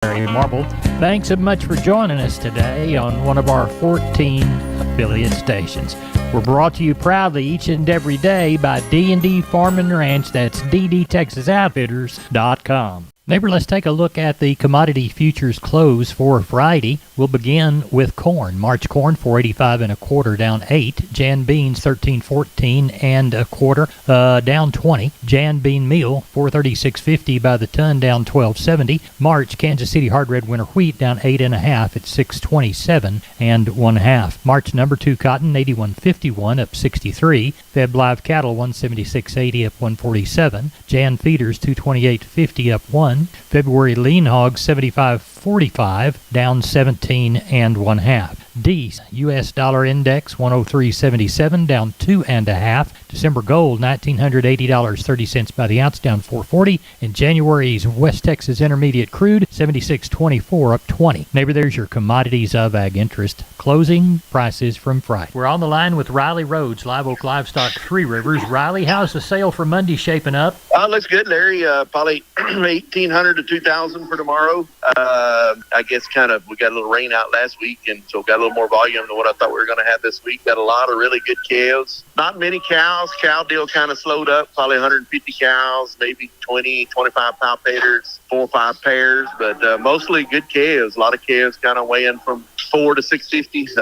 Larry Marble. Thanks so much for joining us today on one of our 14 affiliate stations. We're brought to you proudly each and every day by D&D Farm and Ranch. That's ddtexasoutfitters.com. Neighbor, let's take a look at the commodity futures close for Friday. We'll begin with corn. March corn, $4.85 and a quarter, down 8. Jan beans, $13.14 and a quarter, down 20. Jan bean meal, $436.50 by the ton, down $12.70. March Kansas City hard red winter wheat, down 8.5 at $6.27 and 1/2. March number 2 cotton, $81.51 up 63. Feb live cattle, $176.80 up 147. Jan feeders, $228.50 up 1. February lean hogs, $75.45, down 17 and 1/2. D, U.S. dollar index, 103.77, down 2.5. December gold, $1,980.30 by the ounce, down 4.40. And January's West Texas Intermediate crude, 76.24, up 20. Neighbor, there's your commodities of ag interest. Closing prices from Friday. We're on the line with Riley Rhodes, Live Oak Livestock, Three Rivers. Riley, how's the sale for Monday shaping up? Looks good, Larry. Probably 1,800 to 2,000 for tomorrow. I guess we got a little rain out last week, and so got a little more volume than what I thought we were going to have this week. Got a lot of really good calves. Not many cows. Cow deal kind of slowed up. Probably 150 cows, maybe 20, 25 palpators, 4 or 5 pairs, but mostly good calves. A lot of calves kind of weighing from 4 to 650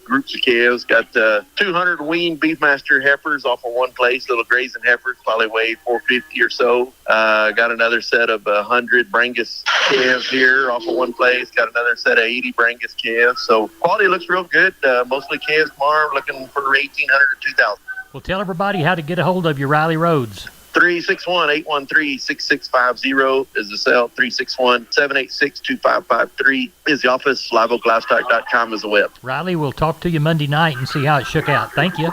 groups of calves. Got 200 weaned Beefmaster heifers off of one place, little grazing heifers, probably weigh 450 or so. Got another set of 100 Brangus calves here off of one place. Got another set of 80 Brangus calves. So quality looks real good. Mostly calves tomorrow, looking for 1,800 to 2,000. Well, tell everybody how to get a hold of you, Riley Rhodes. 361-813-6650 is the cell. 361-786-2553 is the office. LiveOakLivestock.com is the web. Riley, we'll talk to you Monday night and see how it shook out. Thank you.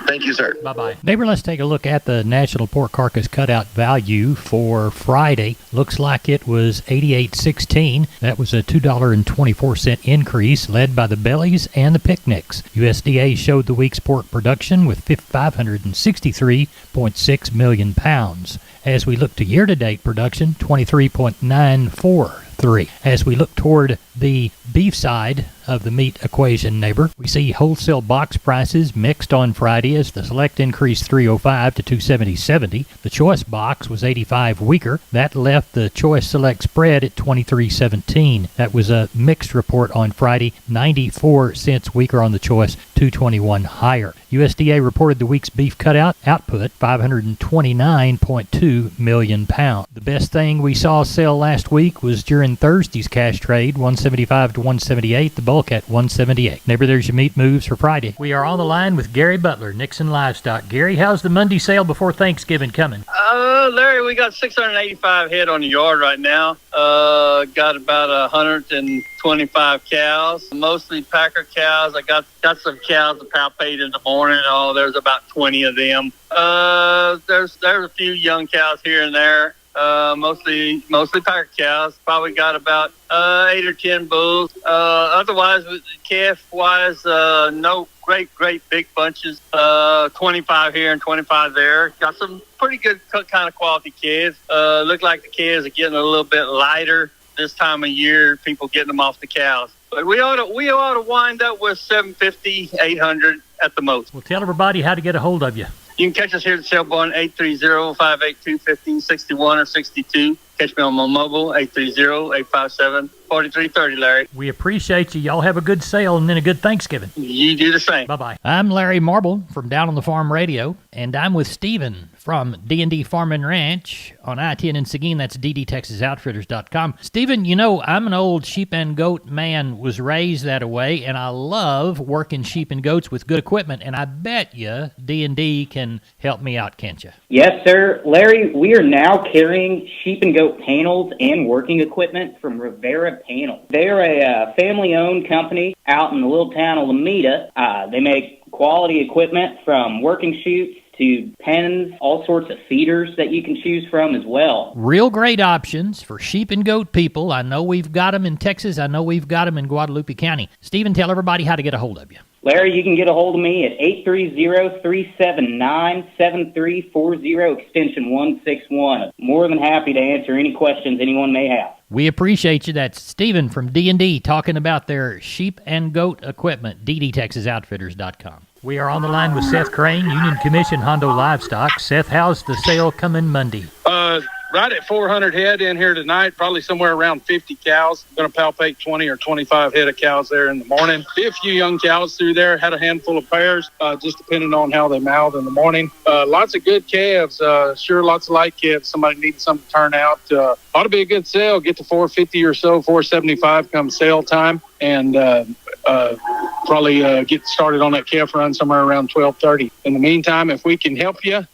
Thank you, sir. Bye-bye. Neighbor, let's take a look at the National Pork Carcass Cutout Value for Friday. Looks like it was $88.16. That was a $2.24 increase, led by the bellies and the picnics. USDA showed the week's pork production with 563.6 million pounds. As we look to year-to-date production, 23.943. As we look toward the beef side of the meat equation, neighbor, we see wholesale box prices mixed on Friday as the select increased $3.05 to $270.70. The choice box was $85 weaker. That left the choice select spread at $23.17. That was a mixed report on Friday, 94 cents weaker on the choice, $2.21 higher. USDA reported the week's beef cutout output, 529.2 million pounds. The best thing we saw sell last week was during Thursday's cash trade, 175 to 178, the bulk at 178. Neighbor, there's your meat moves for Friday. We are on the line with Gary Butler, Nixon Livestock. Gary, how's the Monday sale before Thanksgiving coming? Larry, we got 685 head on the yard right now. Got about 125 cows, mostly packer cows. I got some cows that palpate in the morning. There's about 20 of them. There's a few young cows here and there. Mostly packer cows. Probably got about 8 or 10 bulls. Otherwise, calf-wise, no great big bunches. 25 here and 25 there. Got some pretty good kind of quality calves. Look like the calves are getting a little bit lighter this time of year. People getting them off the cows. But we ought to wind up with 750, 800 at the most. Well, tell everybody how to get a hold of you. You can catch us here at Sale Barn, 830-582-1561 or 62. Catch me on my mobile, 830-857-4330, Larry. We appreciate you. Y'all have a good sale and then a good Thanksgiving. You do the same. Bye-bye. I'm Larry Marble from Down on the Farm Radio, and I'm with Stephen from D&D Farm and Ranch on I-10 in Seguin. That's ddtexasoutfitters.com. Stephen, you know, I'm an old sheep and goat man, was raised that way, and I love working sheep and goats with good equipment, and I bet you D&D can help me out, can't you? Yes, sir. Larry, we are now carrying sheep and goat panels and working equipment from Rivera Panels. They're a family-owned company out in the little town of Lomita. They make quality equipment from working chutes to pens, all sorts of feeders that you can choose from as well. Real great options for sheep and goat people. I know we've got them in Texas. I know we've got them in Guadalupe County. Stephen, tell everybody how to get a hold of you. Larry, you can get a hold of me at 830-379-7340, extension 161. More than happy to answer any questions anyone may have. We appreciate you. That's Stephen from D&D talking about their sheep and goat equipment, ddtexasoutfitters.com. We are on the line with Seth Crane, Union Commission Hondo Livestock. Seth, how's the sale coming Monday? Right at 400 head in here tonight, probably somewhere around 50 cows. Going to palpate 20 or 25 head of cows there in the morning. Be a few young cows through there. Had a handful of pairs, just depending on how they mouthed in the morning. Lots of good calves. Sure, lots of light calves. Somebody needs something to turn out. Ought to be a good sale. Get to 450 or so, 475 come sale time. And probably get started on that calf run somewhere around 12:30. In the meantime, if we can help you,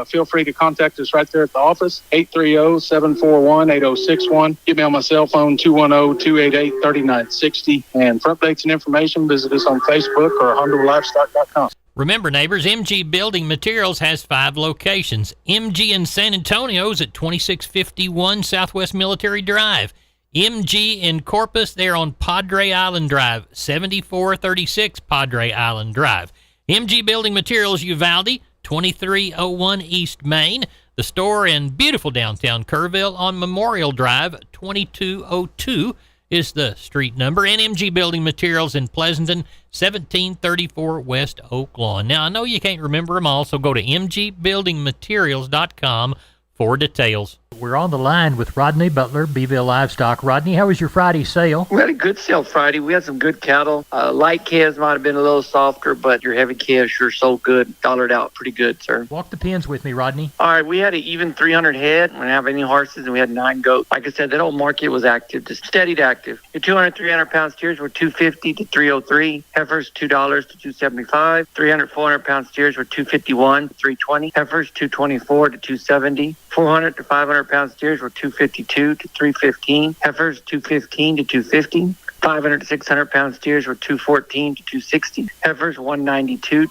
feel free to contact us right there at the office, 830-741-8061. Get me on my cell phone, 210-288-3960. And for updates and information, visit us on Facebook or HondoLivestock.com. Remember, neighbors, MG Building Materials has 5 locations. MG in San Antonio's at 2651 Southwest Military Drive. MG in Corpus, they're on Padre Island Drive, 7436 Padre Island Drive. MG Building Materials, Uvalde, 2301 East Main. The store in beautiful downtown Kerrville on Memorial Drive, 2202 is the street number. And MG Building Materials in Pleasanton, 1734 West Oak Lawn. Now, I know you can't remember them all, so go to mgbuildingmaterials.com for details. We're on the line with Rodney Butler, Beeville Livestock. Rodney, how was your Friday sale? We had a good sale Friday. We had some good cattle. Light calves might have been a little softer, but your heavy calves sure sold good. Dollared out pretty good, sir. Walk the pens with me, Rodney. All right, we had an even 300 head. We didn't have any horses, and we had 9 goats. Like I said, that old market was active, just steadied active. Your 200, 300-pound steers were $250 to $303. Heifers, $2 to $275. 300, 400-pound steers were $251 to $320. Heifers, $224 to $270. 400 to 500-pound steers were $252 to $315. Heifers, $215 to $250. 500 to 600-pound steers were $214 to $260. Heifers, $192 to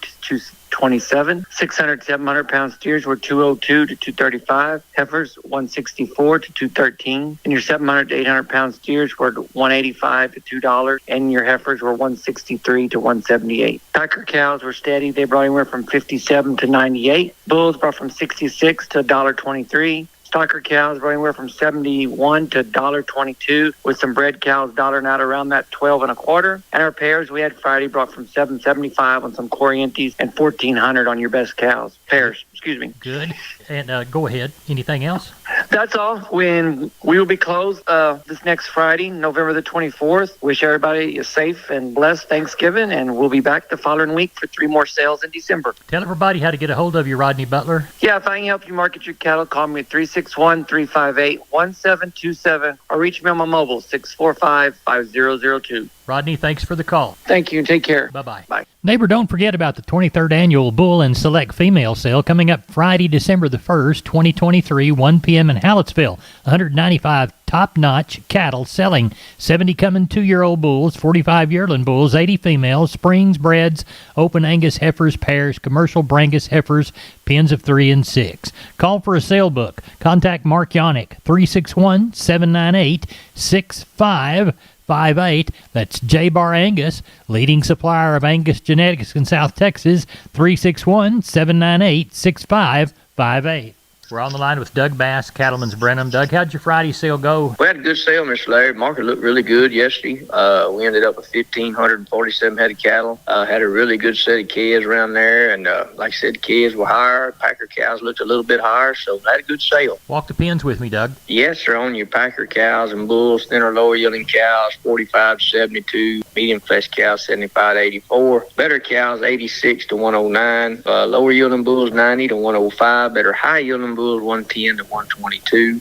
$227. 600 to 700-pound steers were $202 to $235. Heifers, $164 to $213. And your 700 to 800-pound steers were $185 to $2. And your heifers were $163 to $178. Packer cows were steady. They brought anywhere from $57 to $98. Bulls brought from $66 to $1.23. Stocker cows brought anywhere from $71 to $1.22, with some bred cows dollaring out around that 12 and a quarter. And our pairs we had Friday brought from $775 on some Corrientes and $1,400 on your best cows. Pairs, excuse me. Good. And go ahead. Anything else? That's all. When we will be closed this next Friday, November the 24th. Wish everybody a safe and blessed Thanksgiving, and we'll be back the following week for 3 more sales in December. Tell everybody how to get a hold of you, Rodney Butler. Yeah, if I can help you market your cattle, call me at 361-358-1727 or reach me on my mobile, 645-5002. Rodney, thanks for the call. Thank you, and take care. Bye-bye. Bye. Neighbor, don't forget about the 23rd Annual Bull and Select Female Sale coming up Friday, December the 1st, 2023, 1 p.m. in Hallettsville. 195 top-notch cattle selling, 70 coming 2-year-old bulls, 45 yearling bulls, 80 females, springs, breds, open Angus heifers, pairs, commercial Brangus heifers, pens of 3 and 6. Call for a sale book. Contact Mark Yannick, 361-798-6558. That's J-Bar Angus, leading supplier of Angus genetics in South Texas, 361-798-6558. We're on the line with Doug Bass, Cattleman's Brenham. Doug, how'd your Friday sale go? We had a good sale, Mr. Larry. Market looked really good yesterday. We ended up with 1,547 head of cattle. Had a really good set of calves around there, and like I said, calves were higher. Packer cows looked a little bit higher, so had a good sale. Walk the pens with me, Doug. Yes, sir. On your Packer cows and bulls, thinner, lower yielding cows, 45 to 72. Medium flesh cows, 75 to 84. Better cows, 86 to 109. Lower yielding bulls, 90 to 105. Better high yielding bulls, 110 to 122.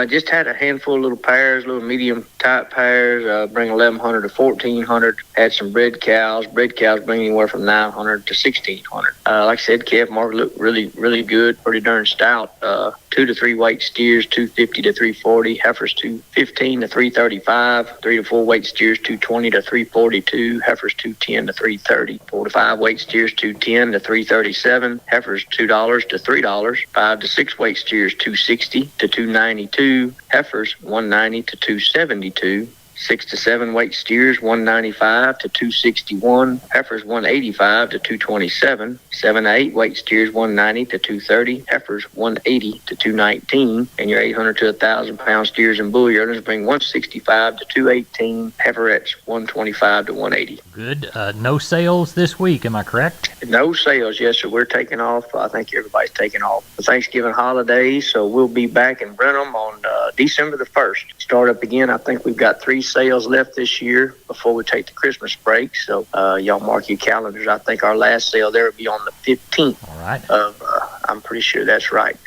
Just had a handful of little pairs, little medium type pairs, bring 1,100 to 1,400. Had some bred cows. Bred cows bring anywhere from 900 to 1,600. Like I said, calf market looked really, really good, pretty darn stout. 2 to 3 weight steers, 250 to 340. Heifers, 215 to 335. 3 to 4 weight steers, 220 to 342. Heifers, 210 to 330. 4 to 5 weight steers, 210 to 337. Heifers, $2 to $3. 5 to 6 weight steers, 260 to 292. Heifers, 190 to 272. 6 to 7 weight steers 195 to 261, heifers 185 to 227, 7 to 8 weight steers 190 to 230, heifers 180 to 219, and your 800 to 1,000 pound steers and bull yearlings bring 165 to 218, heiferettes 125 to 180. Good. No sales this week, am I correct? No sales, yes, sir. We're taking off. I think everybody's taking off the Thanksgiving holidays, so we'll be back in Brenham on December the 1st. Start up again. I think we've got 3 sales left this year before we take the Christmas break, so y'all mark your calendars. I think our last sale there will be on the 15th. All right. I'm pretty sure that's right.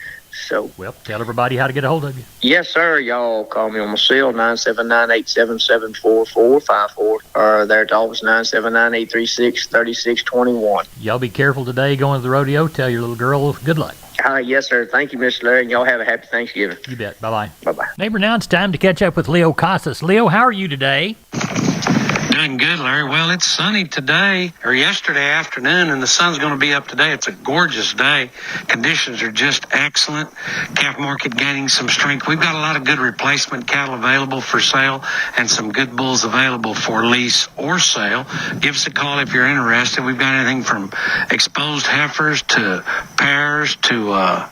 So, well, tell everybody how to get a hold of you. Yes, sir. Y'all call me on my cell, 979-877-4454, or there at the office, 979-836-3621. Y'all be careful today going to the rodeo. Tell your little girl good luck. Yes, sir. Thank you, Mr. Larry, and y'all have a happy Thanksgiving. You bet. Bye-bye. Bye-bye. Neighbor, now it's time to catch up with Leo Casas. Leo, how are you today? Doing good, Larry. Well, it's sunny today, or yesterday afternoon, and the sun's going to be up today. It's a gorgeous day. Conditions are just excellent. Calf market gaining some strength. We've got a lot of good replacement cattle available for sale and some good bulls available for lease or sale. Give us a call if you're interested. We've got anything from exposed heifers to pairs to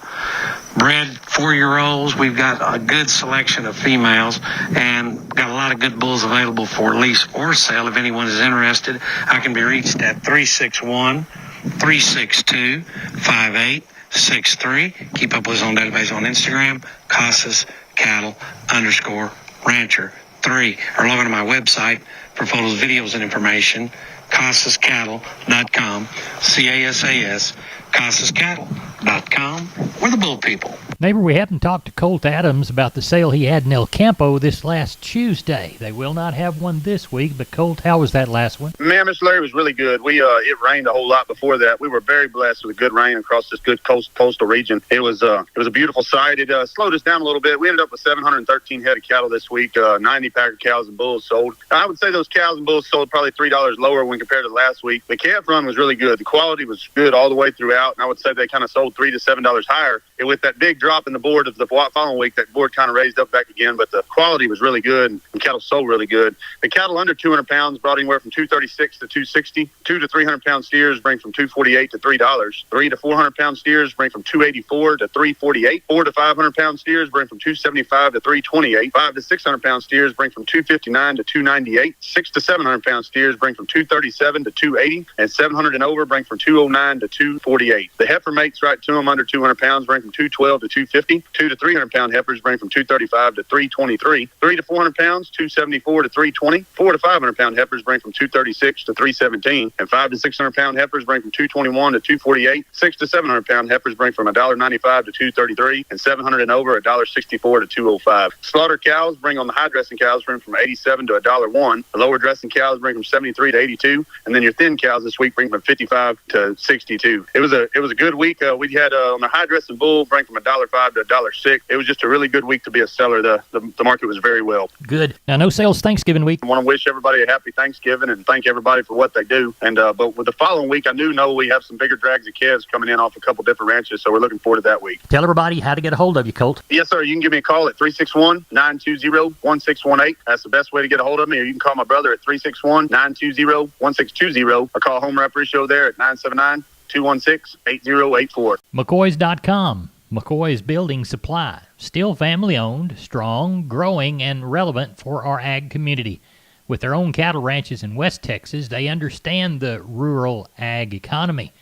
bred 4-year-olds. We've got a good selection of females and got a lot of good bulls available for lease or sale. If anyone is interested, I can be reached at 361-362-5863. Keep up with us on database on Instagram, Casas Cattle _Rancher 3, or log on to my website for photos, videos, and information, CasasCattle.com, CASAS, CasasCattle.com. We're the bull people. Neighbor, we haven't talked to Colt Adams about the sale he had in El Campo this last Tuesday. They will not have one this week, but Colt, how was that last one? Man, Mr. Larry, was really good. It rained a whole lot before that. We were very blessed with a good rain across this good coastal region. It was a beautiful sight. It slowed us down a little bit. We ended up with 713 head of cattle this week, 90 packer cows and bulls sold. I would say those cows and bulls sold probably $3 lower when compared to last week. The calf run was really good. The quality was good all the way throughout, and I would say they kind of sold $3 to $7 higher. And with that big drop in the board of the following week, that board kind of raised up back again, but the quality was really good, and cattle sold really good. The cattle under 200 pounds brought anywhere from 236 to 260. 2 to 300 pound steers bring from 248 to $3. 3 to 400 pound steers bring from 284 to 348. 4 to 500 pound steers bring from 275 to 328. 5 to 600 pound steers bring from 259 to 298. 6 to 700 pound steers bring from 237 to 280, and 700 and over bring from 209 to 248. The heifer mates right to them under 200 pounds bring from 212 to 250. 2 to 300 pound heifers bring from 235 to 323. 3 to 400 pounds, 274 to 320. 4 to 500 pound heifers bring from 236 to 317. And 5 to 600 pound heifers bring from 221 to 248. 6 to 700 pound heifers bring from $1.95 to 233. And 700 and over $1.64 to 205. Slaughter cows bring on the high dressing cows bring from 87 to $1.01. The lower dressing cows bring from 73 to 82. And then your thin cows this week bring from 55 to 62. It was a good week. We had on the high dressing bull bring from $1.05 to $1.06. It was just a really good week to be a seller. The market was very well. Good. Now, no sales Thanksgiving week. I want to wish everybody a happy Thanksgiving and thank everybody for what they do. And but with the following week, I know we have some bigger drags of calves coming in off a couple different ranches, so we're looking forward to that week. Tell everybody how to get a hold of you, Colt. Yes, sir. You can give me a call at 361-920-1618. That's the best way to get a hold of me. Or you can call my brother at 361-920-1620 or call Home Rep Ratio there at 979-216-8084. McCoys.com. McCoy's Building Supply. Still family owned, strong, growing, and relevant for our ag community. With their own cattle ranches in West Texas, they understand the rural ag economy.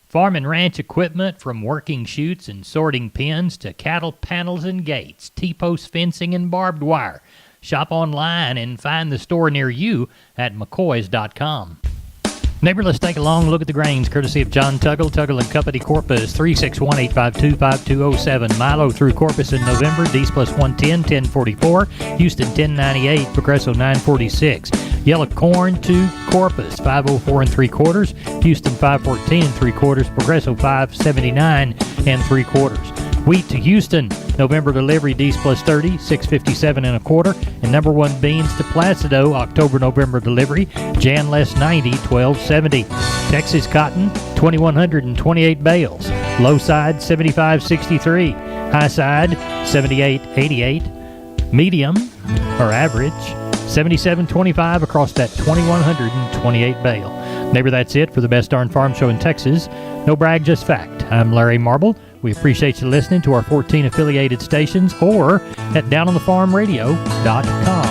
Farm and ranch equipment from working chutes and sorting pens to cattle panels and gates, T-post fencing and barbed wire. Shop online and find the store near you at McCoys.com. Neighbor, let's take a long look at the grains, courtesy of John Tuggle, Tuggle & Company, Corpus, 361-852-5207. Milo through Corpus in November, D's plus 110, 1044. Houston, 1098. Progresso, 946. Yellow corn to Corpus, 504 3/4. Houston, 514 3/4. Progresso, 579 3/4. Wheat to Houston, November delivery, D's plus 30, 657 1/4. And number one beans to Placido, October-November delivery, Jan less 90, 1270. Texas cotton, 2,128 bales. Low side, 75.63. High side, 78.88. Medium, or average, 7725 across that 2128 bale. Neighbor, that's it for the Best Darn Farm Show in Texas. No brag, just fact. I'm Larry Marble. We appreciate you listening to our 14 affiliated stations or at downonthefarmradio.com.